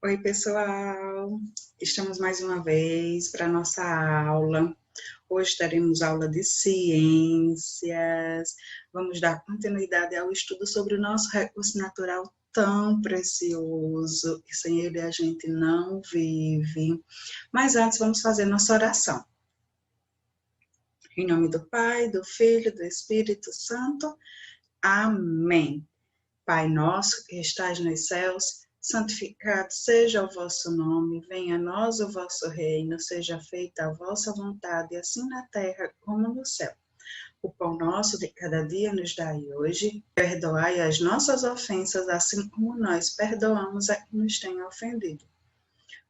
Oi, pessoal! Estamos mais uma vez para a nossa aula. Hoje teremos aula de ciências. Vamos dar continuidade ao estudo sobre o nosso recurso natural tão precioso, que sem ele a gente não vive. Mas antes, vamos fazer nossa oração. Em nome do Pai, do Filho e do Espírito Santo. Amém. Pai nosso que estais nos céus, santificado seja o vosso nome, venha a nós o vosso reino, seja feita a vossa vontade, assim na terra como no céu. O pão nosso de cada dia nos dai hoje, perdoai as nossas ofensas, assim como nós perdoamos a quem nos tem ofendido.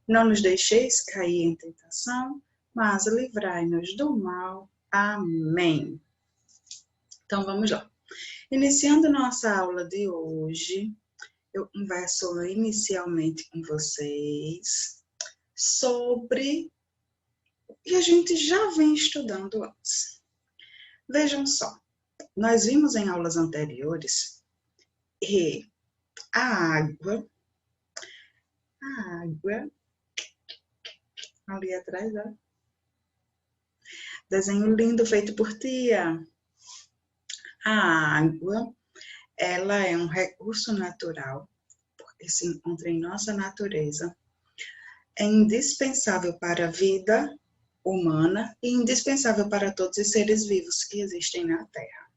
Não nos deixeis cair em tentação, mas livrai-nos do mal. Amém. Então vamos lá. Iniciando nossa aula de hoje, eu converso inicialmente com vocês sobre o que a gente já vem estudando antes. Vejam só, nós vimos em aulas anteriores que a água ali atrás, ó, desenho lindo feito por tia. A água, ela é um recurso natural, porque se encontra em nossa natureza, é indispensável para a vida humana e indispensável para todos os seres vivos que existem na Terra.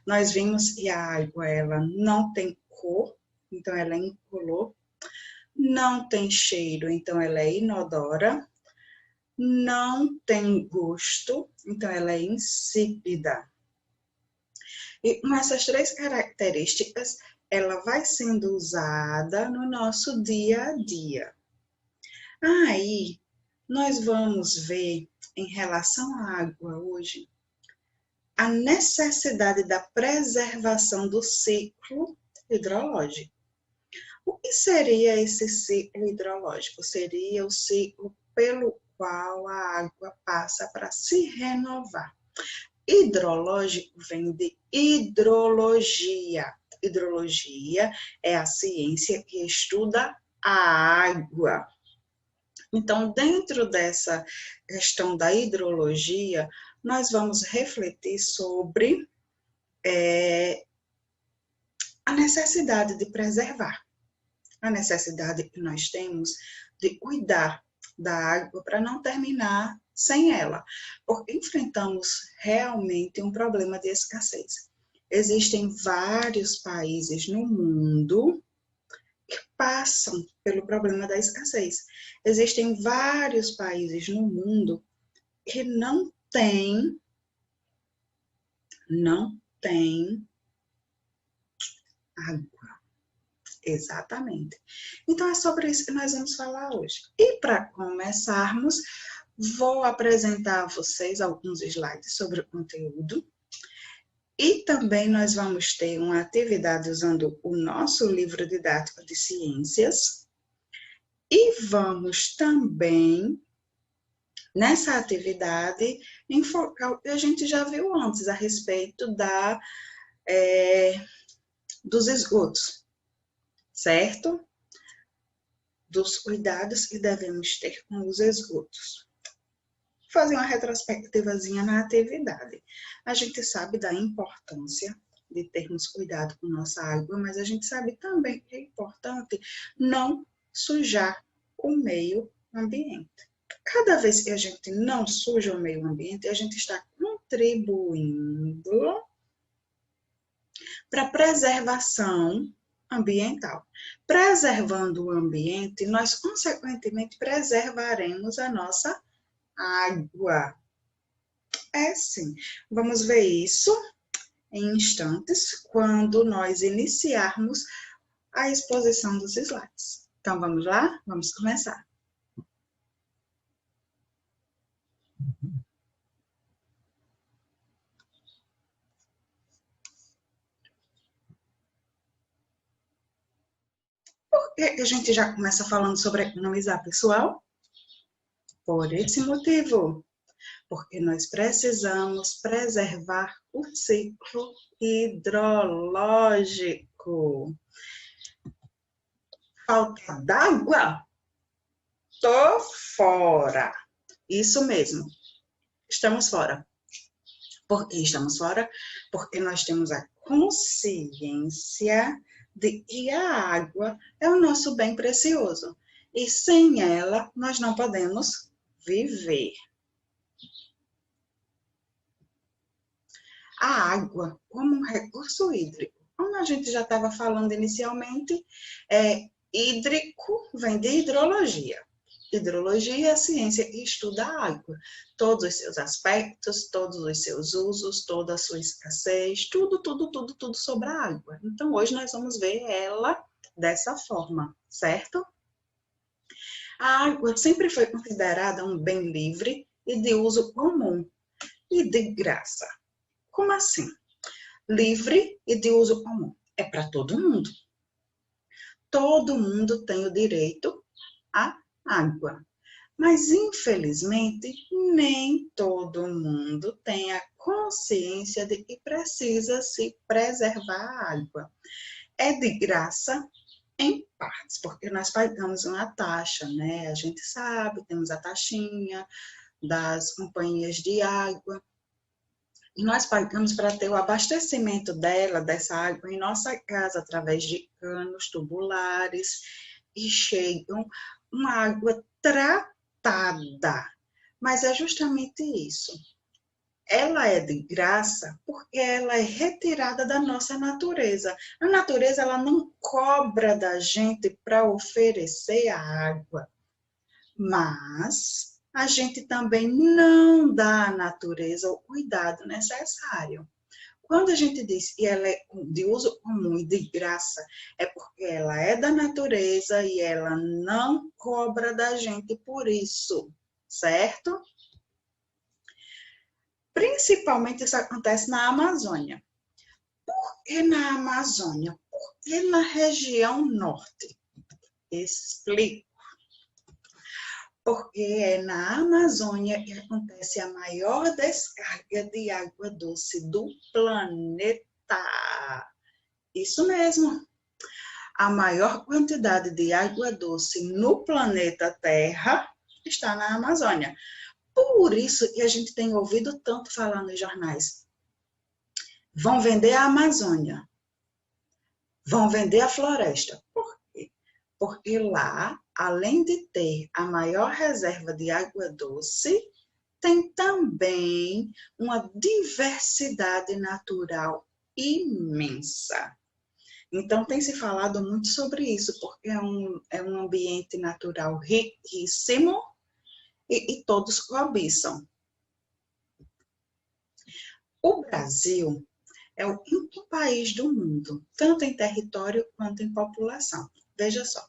Nós vimos que a água ela não tem cor, então ela é incolor, não tem cheiro, então ela é inodora, não tem gosto, então ela é insípida. E com essas três características, ela vai sendo usada no nosso dia a dia. Aí, nós vamos ver, em relação à água hoje, a necessidade da preservação do ciclo hidrológico. O que seria esse ciclo hidrológico? Seria o ciclo pelo qual a água passa para se renovar. Hidrológico vem de hidrologia. Hidrologia é a ciência que estuda a água. Então, dentro dessa questão da hidrologia, nós vamos refletir sobre a necessidade de preservar, a necessidade que nós temos de cuidar da água para não terminar sem ela, porque enfrentamos realmente um problema de escassez. Existem vários países no mundo que passam pelo problema da escassez. Existem vários países no mundo que não têm água. Exatamente. Então é sobre isso que nós vamos falar hoje. E para começarmos, vou apresentar a vocês alguns slides sobre o conteúdo. E também nós vamos ter uma atividade usando o nosso livro didático de ciências. E vamos também, nessa atividade, enfocar o que a gente já viu antes a respeito dos esgotos, certo? Dos cuidados que devemos ter com os esgotos. Vou fazer uma retrospectivazinha na atividade. A gente sabe da importância de termos cuidado com nossa água, mas a gente sabe também que é importante não sujar o meio ambiente. Cada vez que a gente não suja o meio ambiente, a gente está contribuindo para a preservação ambiental. Preservando o ambiente, nós, consequentemente, preservaremos a nossa água. É sim. Vamos ver isso em instantes, quando nós iniciarmos a exposição dos slides. Então, vamos lá? Vamos começar. Por que a gente já começa falando sobre economizar, pessoal? Por esse motivo. Porque nós precisamos preservar o ciclo hidrológico. Falta d'água? Tô fora. Isso mesmo. Estamos fora. Por que estamos fora? Porque nós temos a consciência de que a água é o nosso bem precioso. E sem ela, nós não podemos viver. A água, como um recurso hídrico, como a gente já estava falando inicialmente, hídrico vem de hidrologia. Hidrologia é a ciência que estuda a água, todos os seus aspectos, todos os seus usos, toda a sua escassez, tudo sobre a água. Então, hoje nós vamos ver ela dessa forma, certo? A água sempre foi considerada um bem livre e de uso comum e de graça. Como assim? Livre e de uso comum. É para todo mundo. Todo mundo tem o direito à água. Mas, infelizmente, nem todo mundo tem a consciência de que precisa se preservar a água. É de graça em partes, porque nós pagamos uma taxa, né? A gente sabe, temos a taxinha das companhias de água, e nós pagamos para ter o abastecimento dessa água em nossa casa, através de canos tubulares, e chegam uma água tratada. Mas é justamente isso. Ela é de graça porque ela é retirada da nossa natureza. A natureza, ela não cobra da gente para oferecer a água, mas a gente também não dá à natureza o cuidado necessário. Quando a gente diz que ela é de uso comum e de graça, é porque ela é da natureza e ela não cobra da gente por isso, certo? Principalmente isso acontece na Amazônia. Por que na Amazônia? Por que na região norte? Explico. Porque é na Amazônia que acontece a maior descarga de água doce do planeta. Isso mesmo. A maior quantidade de água doce no planeta Terra está na Amazônia. Por isso que a gente tem ouvido tanto falar nos jornais. Vão vender a Amazônia. Vão vender a floresta. Por quê? Porque lá, além de ter a maior reserva de água doce, tem também uma diversidade natural imensa. Então, tem se falado muito sobre isso, porque é um ambiente natural riquíssimo e todos cobiçam. O Brasil é o quinto país do mundo, tanto em território quanto em população. Veja só.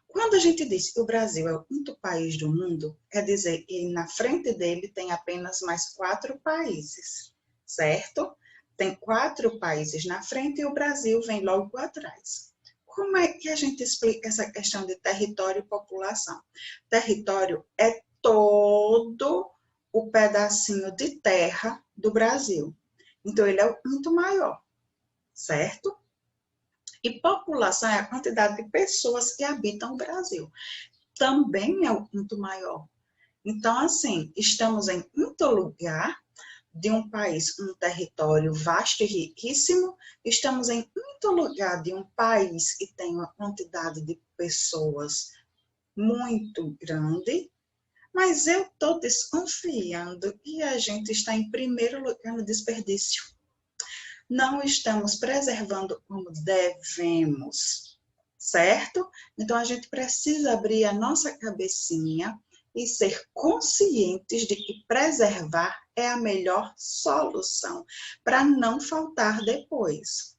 Quando a gente diz que o Brasil é o quinto país do mundo, quer dizer que na frente dele tem apenas mais 4 países, certo? Tem 4 países na frente e o Brasil vem logo atrás. Como é que a gente explica essa questão de território e população? Território é todo o pedacinho de terra do Brasil. Então, ele é o quinto maior, certo? E população é a quantidade de pessoas que habitam o Brasil. Também é o quinto maior. Então, assim, estamos em quinto lugar de um país com um território vasto e riquíssimo, estamos em quinto lugar de um país que tem uma quantidade de pessoas muito grande, mas eu estou desconfiando que a gente está em primeiro lugar no desperdício. Não estamos preservando como devemos, certo? Então, a gente precisa abrir a nossa cabecinha e ser conscientes de que preservar é a melhor solução para não faltar depois.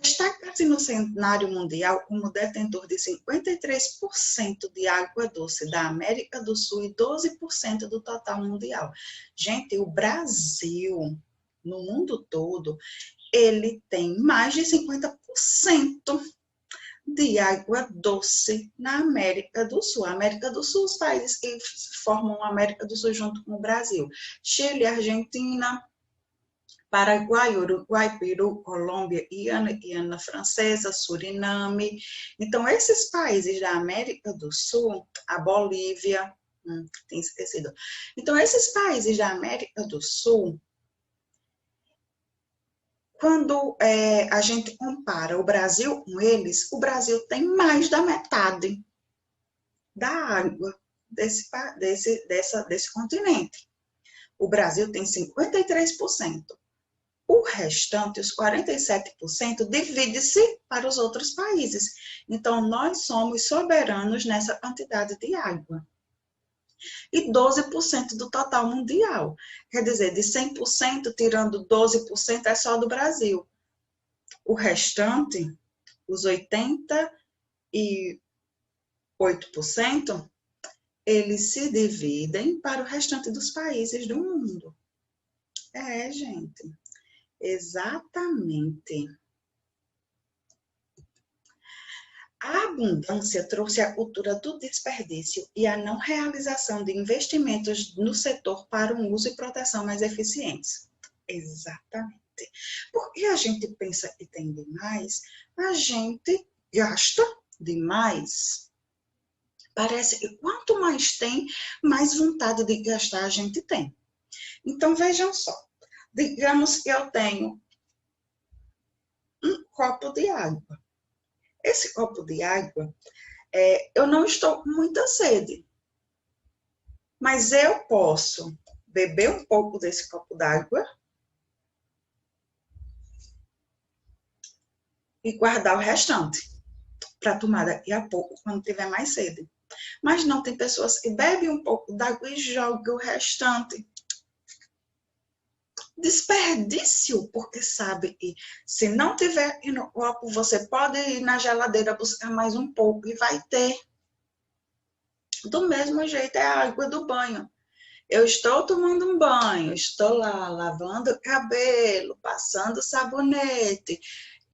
Destaca-se no cenário mundial como detentor de 53% de água doce da América do Sul e 12% do total mundial. Gente, o Brasil, no mundo todo, ele tem mais de 50% de água doce na América do Sul. A América do Sul, os países que formam a América do Sul junto com o Brasil. Chile, Argentina, Paraguai, Uruguai, Peru, Colômbia, Guiana Francesa, Suriname. Então, esses países da América do Sul, a Bolívia, tem esquecido. Então, esses países da América do Sul, quando a gente compara o Brasil com eles, o Brasil tem mais da metade da água desse continente. O Brasil tem 53%. O restante, os 47%, divide-se para os outros países. Então, nós somos soberanos nessa quantidade de água. E 12% do total mundial. Quer dizer, de 100%, tirando 12%, é só do Brasil. O restante, os 88%, eles se dividem para o restante dos países do mundo. Gente, exatamente. A abundância trouxe a cultura do desperdício e a não realização de investimentos no setor para um uso e proteção mais eficientes. Exatamente. Porque a gente pensa que tem demais, a gente gasta demais. Parece que quanto mais tem, mais vontade de gastar a gente tem. Então, vejam só. Digamos que eu tenho um copo de água. Esse copo de água, eu não estou com muita sede. Mas eu posso beber um pouco desse copo d'água e guardar o restante para tomar daqui a pouco, quando tiver mais sede. Mas não, tem pessoas que bebem um pouco d'água e jogam o restante. Desperdício, porque sabe que se não tiver aqui no copo, você pode ir na geladeira buscar mais um pouco e vai ter. Do mesmo jeito é a água do banho. Eu estou tomando um banho, estou lá lavando o cabelo, passando sabonete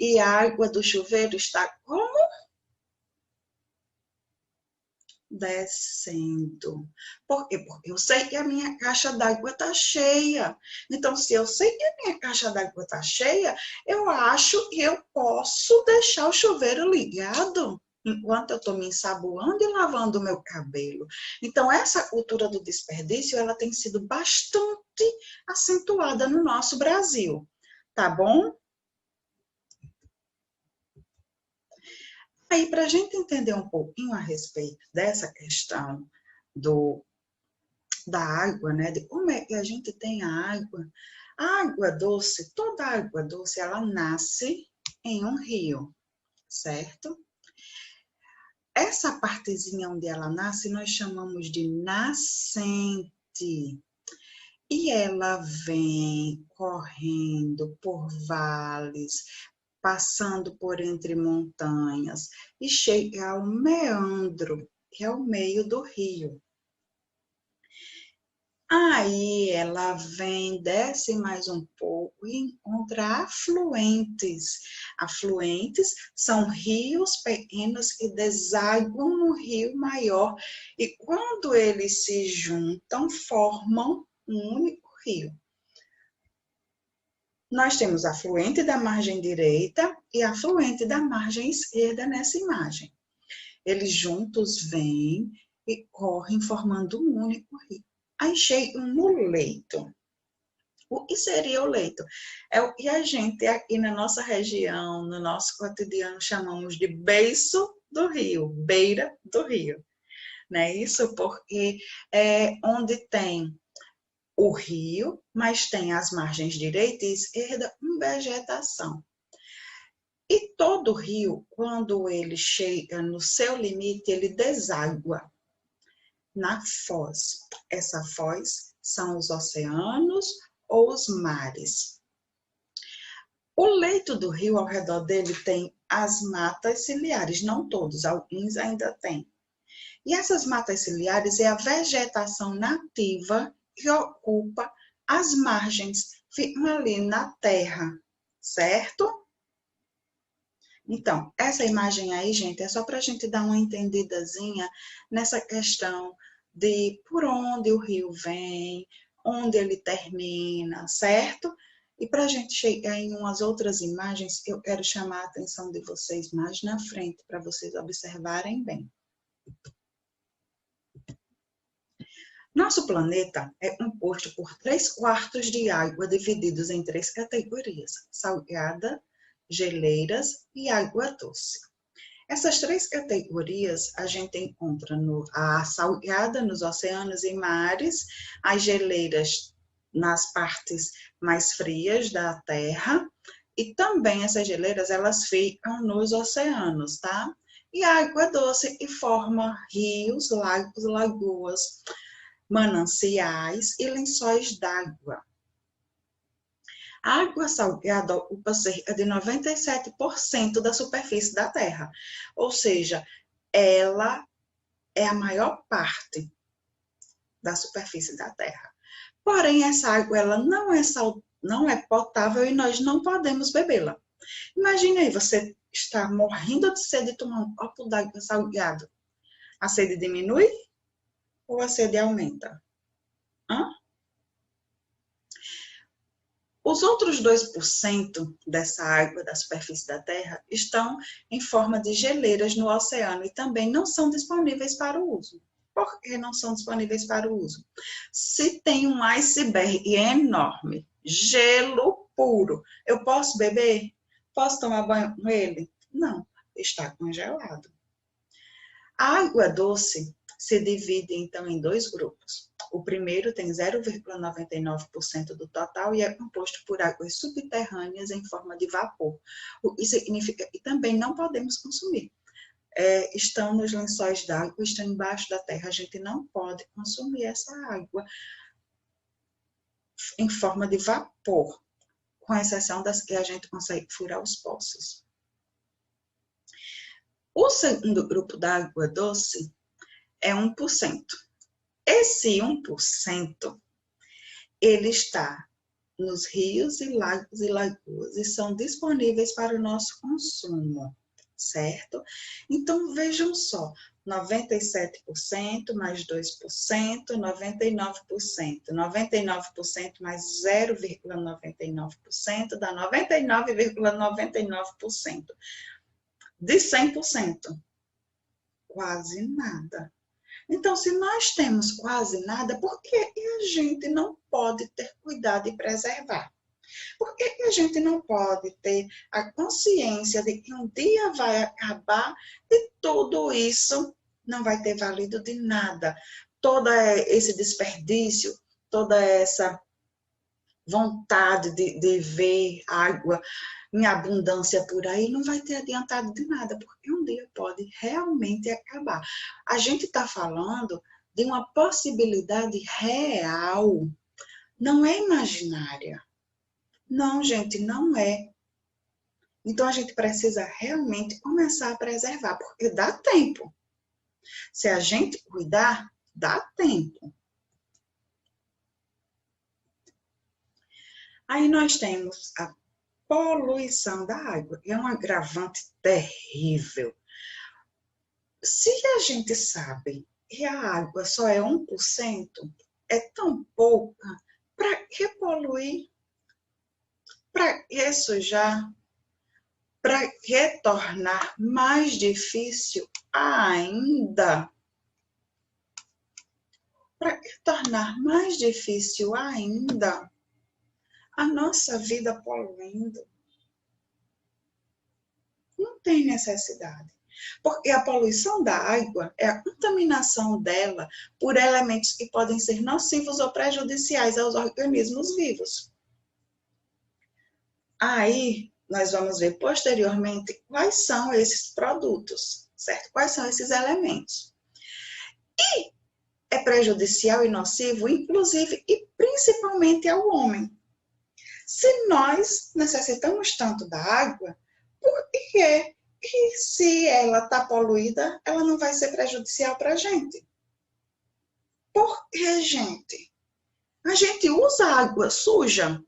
e a água do chuveiro está como? Descendo. Por quê? Porque eu sei que a minha caixa d'água está cheia. Então, se eu sei que a minha caixa d'água está cheia, eu acho que eu posso deixar o chuveiro ligado enquanto eu estou me ensaboando e lavando o meu cabelo. Então, essa cultura do desperdício, ela tem sido bastante acentuada no nosso Brasil. Tá bom? Aí, para a gente entender um pouquinho a respeito dessa questão da água, né? De como é que a gente tem a água doce, toda água doce, ela nasce em um rio, certo? Essa partezinha onde ela nasce, nós chamamos de nascente. E ela vem correndo por vales, passando por entre montanhas e chega ao meandro, que é o meio do rio. Aí ela vem, desce mais um pouco e encontra afluentes. Afluentes são rios pequenos que desaguam no rio maior e quando eles se juntam, formam um único rio. Nós temos afluente da margem direita e afluente da margem esquerda nessa imagem. Eles juntos vêm e correm formando um único rio. Aí chega no leito. O que seria o leito? É o que a gente aqui na nossa região, no nosso cotidiano, chamamos de beiço do rio, beira do rio. Não é isso? Porque é onde tem o rio, mas tem as margens direita e esquerda com vegetação. E todo rio, quando ele chega no seu limite, ele deságua na foz. Essa foz são os oceanos ou os mares. O leito do rio, ao redor dele, tem as matas ciliares, não todos, alguns ainda tem. E essas matas ciliares é a vegetação nativa que ocupa as margens, ficam ali na terra, certo? Então, essa imagem aí, gente, é só para a gente dar uma entendidazinha nessa questão de por onde o rio vem, onde ele termina, certo? E para a gente chegar em umas outras imagens, eu quero chamar a atenção de vocês mais na frente, para vocês observarem bem. Nosso planeta é composto por 3/4 de água, divididos em 3 categorias: salgada, geleiras e água doce. Essas 3 categorias a gente encontra a salgada nos oceanos e mares, as geleiras nas partes mais frias da Terra, e também essas geleiras elas ficam nos oceanos, tá? E a água doce que forma rios, lagos, lagoas, mananciais e lençóis d'água. A água salgada ocupa cerca de 97% da superfície da Terra, ou seja, ela é a maior parte da superfície da Terra. Porém, essa água ela não é potável e nós não podemos bebê-la. Imagine aí, você está morrendo de sede e tomar um copo d'água salgado. A sede diminui ou a sede aumenta? Hã? Os outros 2% dessa água da superfície da Terra estão em forma de geleiras no oceano e também não são disponíveis para o uso. Por que não são disponíveis para o uso? Se tem um iceberg enorme, gelo puro, eu posso beber? Posso tomar banho com ele? Não, está congelado. A água doce se divide, então, em 2 grupos. O primeiro tem 0,99% do total e é composto por águas subterrâneas em forma de vapor. Isso significa que também não podemos consumir. Estão nos lençóis d'água, estão embaixo da terra. A gente não pode consumir essa água em forma de vapor, com exceção das que a gente consegue furar os poços. O segundo grupo da água doce é 1%. Esse 1%, ele está nos rios e lagos e lagoas e são disponíveis para o nosso consumo, certo? Então, vejam só, 97% mais 2%, 99%. 99% mais 0,99% dá 99,99%. De 100%, quase nada. Então, se nós temos quase nada, por que a gente não pode ter cuidado e preservar? Por que a gente não pode ter a consciência de que um dia vai acabar e tudo isso não vai ter valido de nada? Todo esse desperdício, toda essa vontade de ver água em abundância por aí, não vai ter adiantado de nada, porque um dia pode realmente acabar. A gente está falando de uma possibilidade real, não é imaginária. Não, gente, não é. Então, a gente precisa realmente começar a preservar, porque dá tempo. Se a gente cuidar, dá tempo. Aí nós temos a poluição da água, é um agravante terrível. Se a gente sabe que a água só é 1%, é tão pouca, para que poluir? Para que sujar? Para que tornar mais difícil ainda? Para que tornar mais difícil ainda a nossa vida poluindo? Não tem necessidade. Porque a poluição da água é a contaminação dela por elementos que podem ser nocivos ou prejudiciais aos organismos vivos. Aí, nós vamos ver posteriormente quais são esses produtos, certo? Quais são esses elementos. E é prejudicial e nocivo, inclusive e principalmente ao homem. Se nós necessitamos tanto da água, por que se ela está poluída, ela não vai ser prejudicial para a gente? Por que, gente? A gente usa água suja?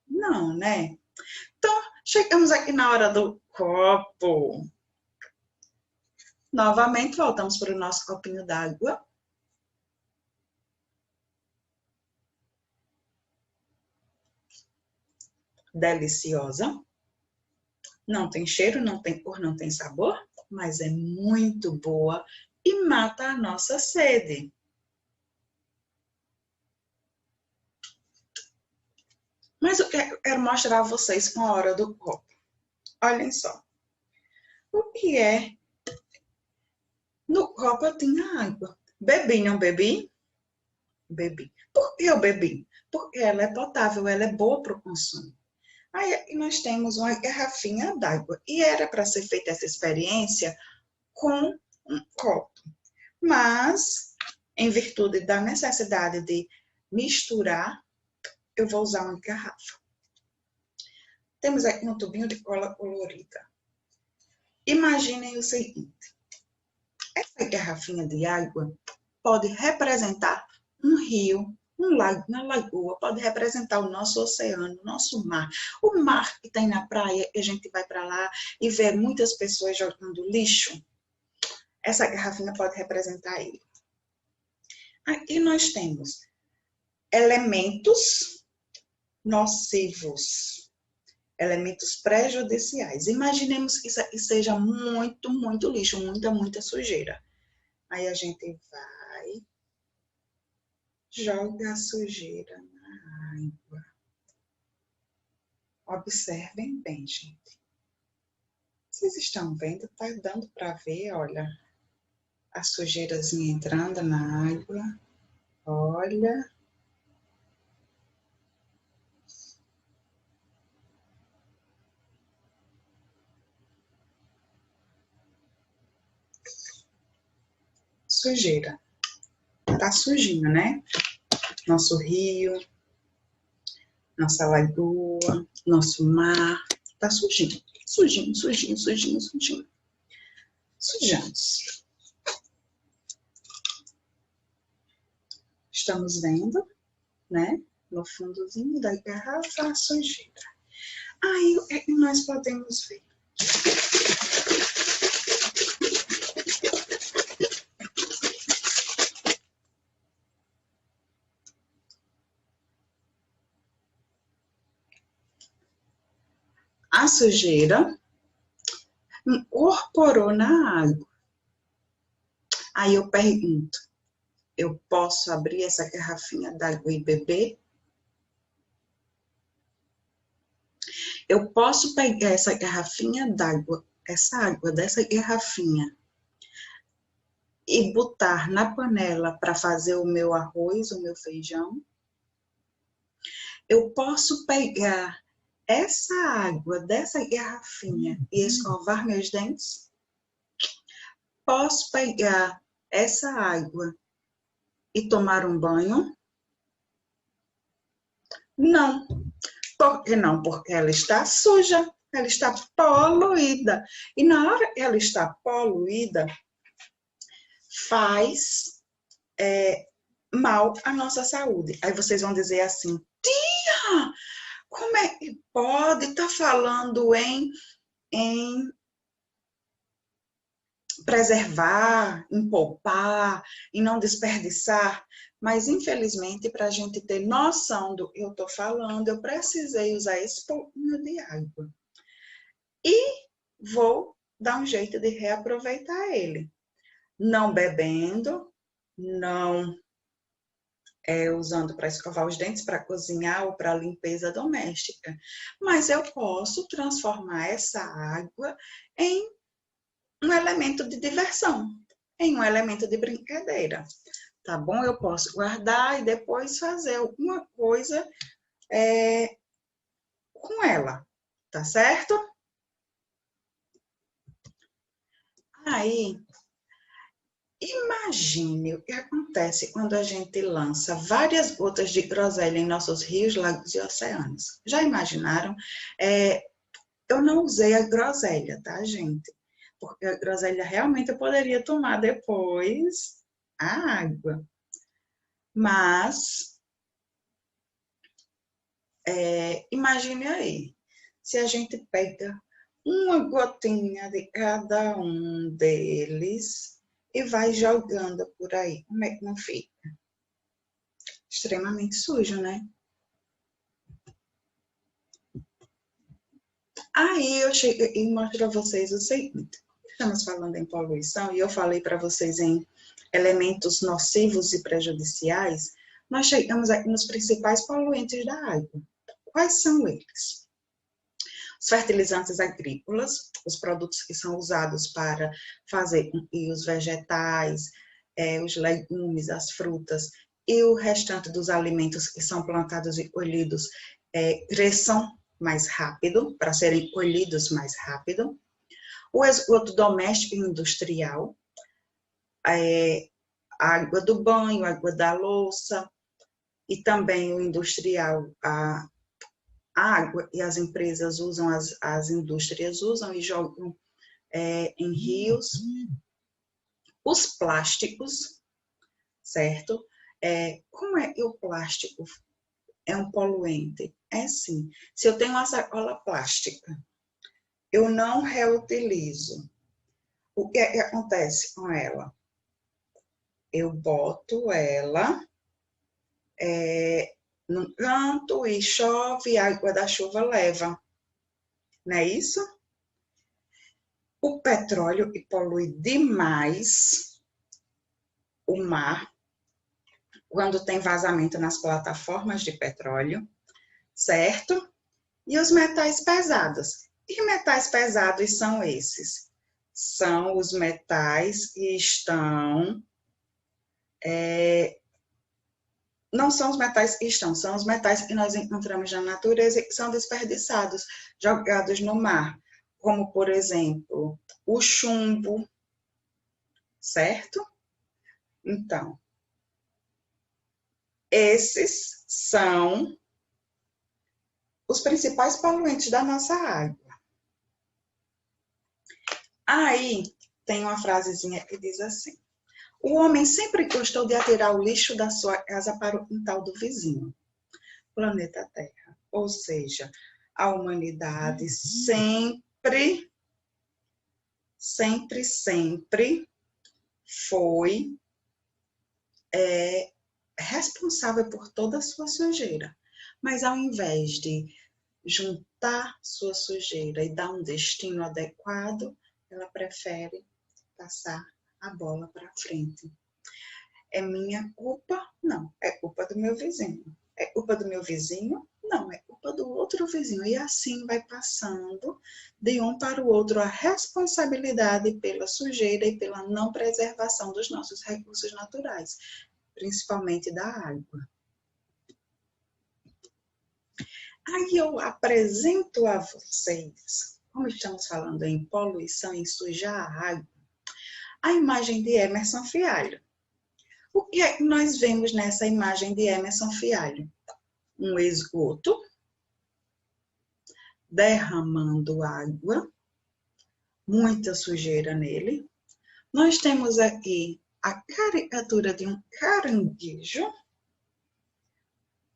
Não, né? Então, chegamos aqui na hora do copo. Novamente, voltamos para o nosso copinho d'água. deliciosa. Não tem cheiro, não tem cor, não tem sabor, mas é muito boa e mata a nossa sede. Mas eu quero mostrar a vocês com a hora do copo. Olhem só. O que é? No copo eu tinha água. Bebi, não bebi? Bebi. Por que eu bebi? Porque ela é potável, ela é boa para o consumo. Aí nós temos uma garrafinha d'água. E era para ser feita essa experiência com um copo. Mas, em virtude da necessidade de misturar, eu vou usar uma garrafa. Temos aqui um tubinho de cola colorida. Imaginem o seguinte. Essa garrafinha de água pode representar um rio, um lago, uma lagoa, pode representar o nosso oceano, o nosso mar. O mar que tem na praia, e a gente vai para lá e vê muitas pessoas jogando lixo. Essa garrafinha pode representar ele. Aqui nós temos elementos nocivos, elementos prejudiciais. Imaginemos que isso aqui seja muito, muito lixo, muita, muita sujeira. Aí a gente vai, joga a sujeira na água. Observem bem, gente. Vocês estão vendo? Tá dando para ver, olha, a sujeirazinha entrando na água. Olha. Sujeira. Tá sujinho, né? Nosso rio, nossa lagoa, nosso mar. Tá sujinho. Sujinho, sujinho, sujinho, sujinho. Sujamos. Estamos vendo, né? No fundozinho da garrafa, a sujeira. Aí, o que nós podemos ver? A sujeira incorporou na água. Aí eu pergunto, eu posso abrir essa garrafinha d'água e beber? Eu posso pegar essa garrafinha d'água, essa água dessa garrafinha, e botar na panela para fazer o meu arroz, o meu feijão? Eu posso pegar essa água dessa garrafinha e escovar meus dentes? Posso pegar essa água e tomar um banho? Não. Por que não? Porque ela está suja, ela está poluída. E na hora que ela está poluída, faz mal à nossa saúde. Aí vocês vão dizer assim, tia, como é que pode estar falando em preservar, em poupar, em não desperdiçar? Mas, infelizmente, para a gente ter noção do que eu estou falando, eu precisei usar esse pouquinho de água. E vou dar um jeito de reaproveitar ele. Não bebendo, não usando para escovar os dentes, para cozinhar ou para limpeza doméstica. Mas eu posso transformar essa água em um elemento de diversão, em um elemento de brincadeira. Tá bom? Eu posso guardar e depois fazer alguma coisa com ela. Tá certo? Aí, imagine o que acontece quando a gente lança várias gotas de groselha em nossos rios, lagos e oceanos. Já imaginaram? Eu não usei a groselha, tá, gente? Porque a groselha realmente eu poderia tomar depois a água. Mas, imagine aí, se a gente pega uma gotinha de cada um deles e vai jogando por aí, como é que não fica? Extremamente sujo, né? Aí eu chego e mostro para vocês o seguinte. Estamos falando em poluição e eu falei para vocês em elementos nocivos e prejudiciais. Nós chegamos aqui nos principais poluentes da água. Quais são eles? Os fertilizantes agrícolas, os produtos que são usados para fazer e os vegetais, os legumes, as frutas e o restante dos alimentos que são plantados e colhidos cresçam mais rápido, para serem colhidos mais rápido. O esgoto doméstico e industrial, a água do banho, a água da louça, e também o industrial, a água e as empresas usam, as indústrias usam e jogam em rios. Os plásticos, certo? Como é que o plástico é um poluente? É sim. Se eu tenho uma sacola plástica, eu não reutilizo. O que é que acontece com ela? Eu boto ela num canto e chove, a água da chuva leva. Não é isso? O petróleo polui demais o mar quando tem vazamento nas plataformas de petróleo, certo? E os metais pesados. E metais pesados são esses? São os metais que estão... não são os metais que estão, são os metais que nós encontramos na natureza e que são desperdiçados, jogados no mar. Como, por exemplo, o chumbo, certo? Então, esses são os principais poluentes da nossa água. Aí tem uma frasezinha que diz assim: o homem sempre gostou de atirar o lixo da sua casa para o quintal do vizinho, planeta Terra. Ou seja, a humanidade sempre foi responsável por toda a sua sujeira. Mas ao invés de juntar sua sujeira e dar um destino adequado, ela prefere passar a bola para frente. É minha culpa? Não. É culpa do meu vizinho. É culpa do meu vizinho? Não. É culpa do outro vizinho. E assim vai passando de um para o outro a responsabilidade pela sujeira e pela não preservação dos nossos recursos naturais, principalmente da água. Aí eu apresento a vocês, como estamos falando em poluição e sujar a água, a imagem de Emerson Fialho. O que é que nós vemos nessa imagem de Emerson Fialho? Um esgoto derramando água, muita sujeira nele. Nós temos aqui a caricatura de um caranguejo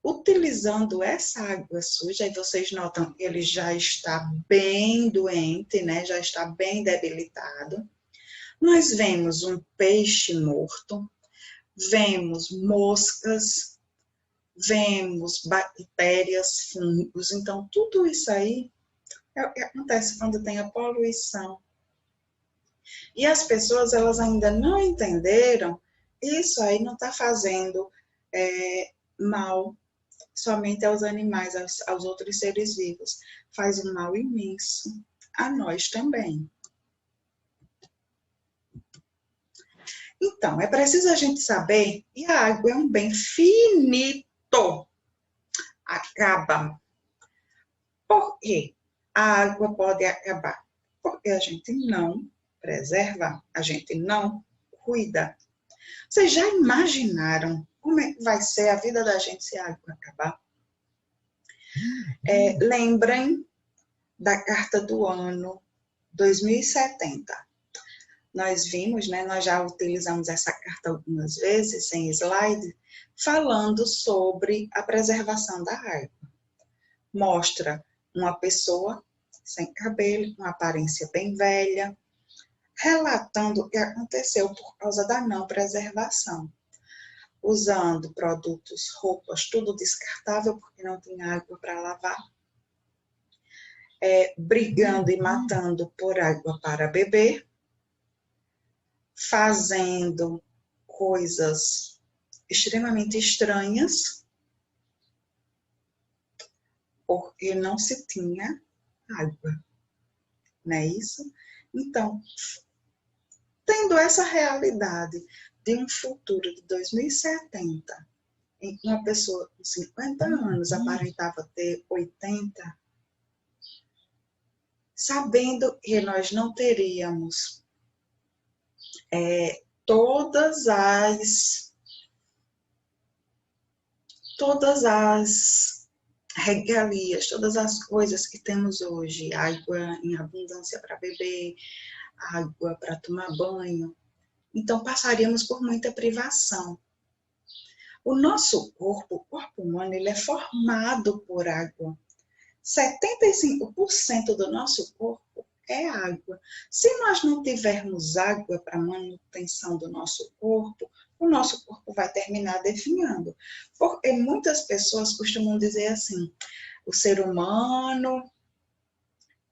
utilizando essa água suja, e vocês notam que ele já está bem doente, né? Já está bem debilitado. Nós vemos um peixe morto, vemos moscas, vemos bactérias, fungos. Então, tudo isso aí é o que acontece quando tem a poluição. E as pessoas, elas ainda não entenderam, isso aí não está fazendo mal somente aos animais, aos outros seres vivos. Faz um mal imenso a nós também. Então, é preciso a gente saber que a água é um bem finito. Acaba. Por quê? A água pode acabar? Porque a gente não preserva, a gente não cuida. Vocês já imaginaram como é que vai ser a vida da gente se a água acabar? Lembrem da carta do ano 2070. Nós vimos, né, nós já utilizamos essa carta algumas vezes, em slide, falando sobre a preservação da água. Mostra uma pessoa sem cabelo, com aparência bem velha, relatando o que aconteceu por causa da não preservação. Usando produtos, roupas, tudo descartável, porque não tinha água para lavar. brigando e matando por água para beber, fazendo coisas extremamente estranhas, porque não se tinha água, não é isso? Então, tendo essa realidade de um futuro de 2070, em que uma pessoa com 50 anos aparentava ter 80, sabendo que nós não teríamos todas as regalias, todas as coisas que temos hoje, água em abundância para beber, água para tomar banho, então passaríamos por muita privação. O nosso corpo, o corpo humano, ele é formado por água. 75% do nosso corpo é água. Se nós não tivermos água para a manutenção do nosso corpo, o nosso corpo vai terminar definhando. Porque muitas pessoas costumam dizer assim, o ser humano,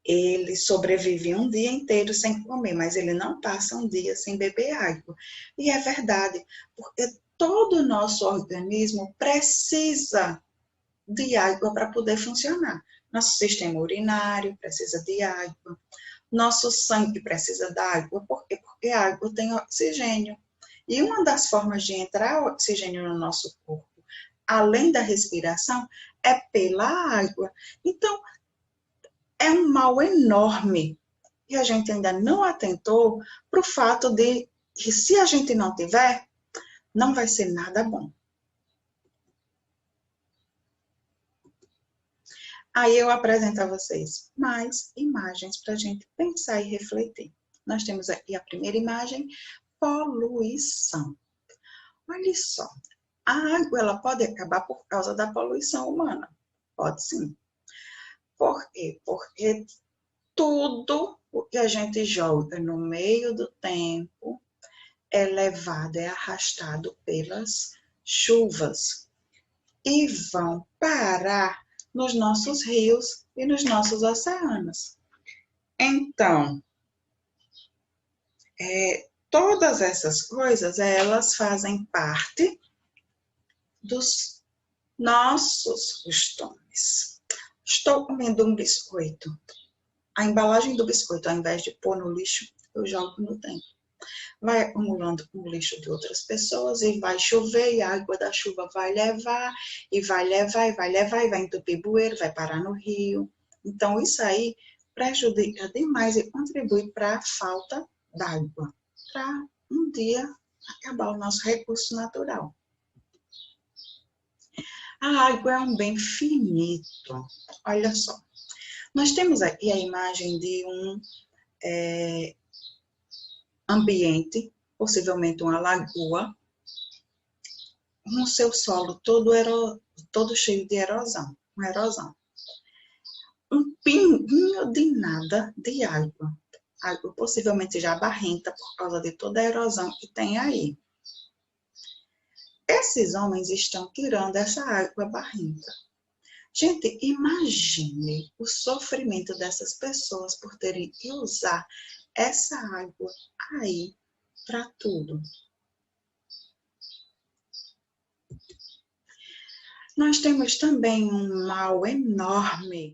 ele sobrevive um dia inteiro sem comer, mas ele não passa um dia sem beber água. E é verdade, porque todo o nosso organismo precisa de água para poder funcionar. Nosso sistema urinário precisa de água, nosso sangue precisa da água. Por quê? Porque a água tem oxigênio. E uma das formas de entrar oxigênio no nosso corpo, além da respiração, é pela água. Então, é um mal enorme. E a gente ainda não atentou para o fato de que se a gente não tiver, não vai ser nada bom. Aí eu apresento a vocês mais imagens para a gente pensar e refletir. Nós temos aqui a primeira imagem, poluição. Olha só, a água ela pode acabar por causa da poluição humana. Pode sim. Por quê? Porque tudo o que a gente joga no meio do tempo é levado, é arrastado pelas chuvas e vão parar nos nossos rios e nos nossos oceanos. Então, todas essas coisas, elas fazem parte dos nossos costumes. Estou comendo um biscoito. A embalagem do biscoito, ao invés de pôr no lixo, eu jogo no tempo. Vai acumulando com o lixo de outras pessoas e vai chover e a água da chuva vai levar, e vai levar, e vai levar, e vai entupir bueiro, vai parar no rio. Então, isso aí prejudica demais e contribui para a falta d'água, para um dia acabar o nosso recurso natural. A água é um bem finito. Olha só. Nós temos aqui a imagem de um ambiente, possivelmente uma lagoa, com o seu solo todo cheio de erosão, uma erosão. Um pinguinho de nada de água. Água possivelmente já barrenta por causa de toda a erosão que tem aí. Esses homens estão tirando essa água barrenta. Gente, imagine o sofrimento dessas pessoas por terem que usar essa água aí para tudo. Nós temos também um mal enorme